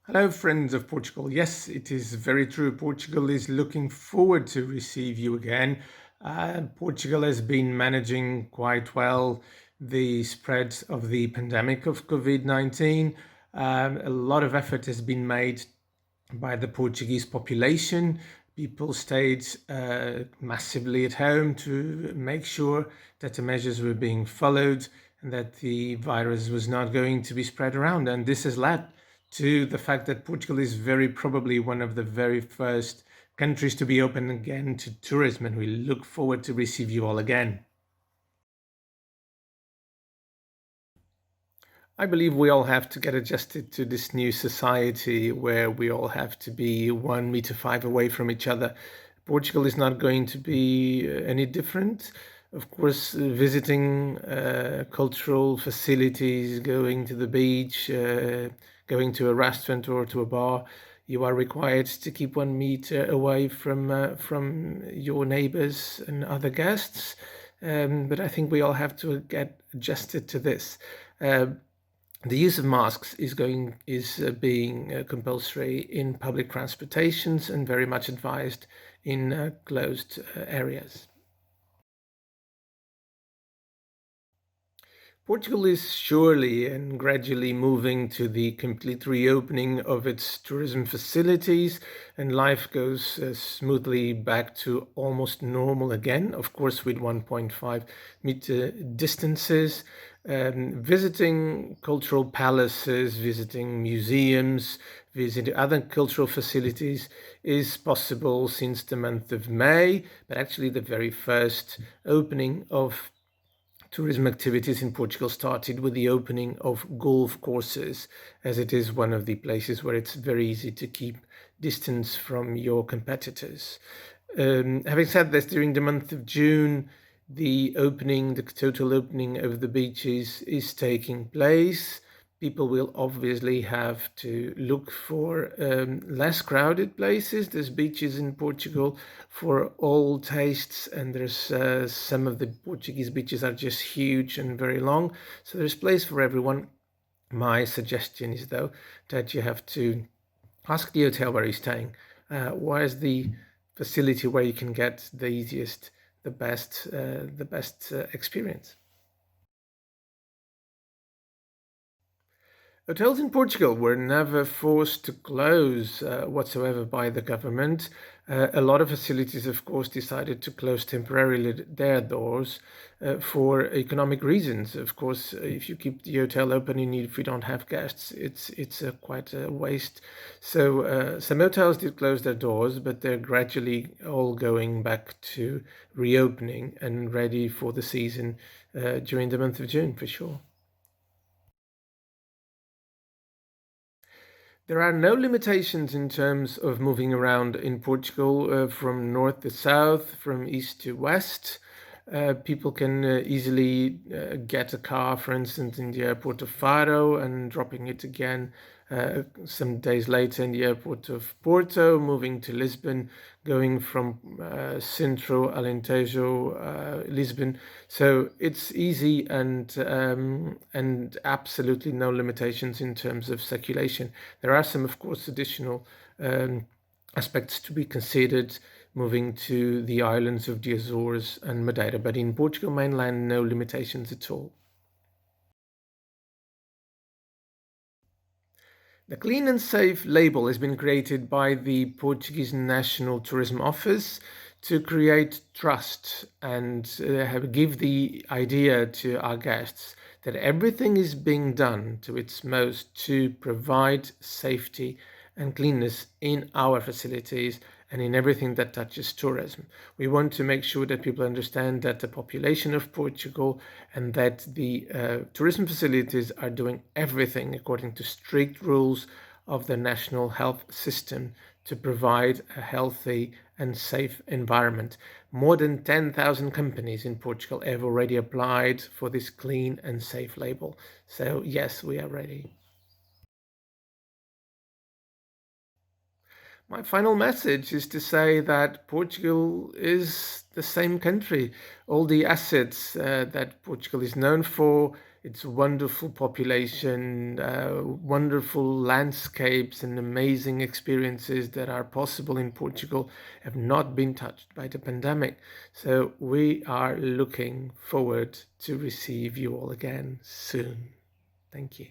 Hello, friends of Portugal. Yes, it is very true. Portugal is looking forward to receive you again. Portugal has been managing quite well the spread of the pandemic of COVID-19. A lot of effort has been made by the Portuguese population. People stayed massively at home to make sure that the measures were being followed and that the virus was not going to be spread around. And this has led to the fact that Portugal is very probably one of the very first countries to be open again to tourism. And we look forward to receive you all again. I believe we all have to get adjusted to this new society where we all have to be 1 meter five away from each other. Portugal is not going to be any different. Of course, visiting cultural facilities, going to the beach, going to a restaurant or to a bar, you are required to keep 1 meter away from your neighbors and other guests. But I think we all have to get adjusted to this. Uh, the use of masks is being compulsory in public transportations and very much advised in closed areas. Portugal is surely and gradually moving to the complete reopening of its tourism facilities, and life goes smoothly back to almost normal again, of course, with 1.5 meter distances. Visiting cultural palaces, visiting museums, visiting other cultural facilities is possible since the month of May, but actually, the very first opening of tourism activities in Portugal started with the opening of golf courses, as it is one of the places where it's very easy to keep distance from your competitors. Having said this, during the month of June, the total opening of the beaches is taking place. People will obviously have to look for less crowded places. There's beaches in Portugal for all tastes, and there's some of the Portuguese beaches are just huge and very long. So there's place for everyone. My suggestion is, though, that you have to ask the hotel where you're staying. Where's the facility where you can get the easiest, the best experience? Hotels in Portugal were never forced to close whatsoever by the government. A lot of facilities, of course, decided to close temporarily their doors for economic reasons. Of course, if you keep the hotel open and if you don't have guests, it's quite a waste. So some hotels did close their doors, but they're gradually all going back to reopening and ready for the season during the month of June, for sure. There are no limitations in terms of moving around in Portugal from north to south, from east to west. People can easily get a car, for instance, in the airport of Faro and dropping it again some days later in the airport of Porto, moving to Lisbon, going from Centro, Alentejo, Lisbon. So it's easy and absolutely no limitations in terms of circulation. There are some, of course, additional aspects to be considered moving to the islands of the Azores and Madeira, but in Portugal mainland, no limitations at all. The Clean and Safe label has been created by the Portuguese National Tourism Office to create trust and give the idea to our guests that everything is being done to its most to provide safety and cleanness in our facilities and in everything that touches tourism. We want to make sure that people understand that the population of Portugal and that the tourism facilities are doing everything according to strict rules of the national health system to provide a healthy and safe environment. More than 10,000 companies in Portugal have already applied for this clean and safe label. So yes, we are ready. My final message is to say that Portugal is the same country. All the assets that Portugal is known for its wonderful population, wonderful landscapes, and amazing experiences that are possible in Portugal have not been touched by the pandemic. So we are looking forward to receive you all again soon. Thank you.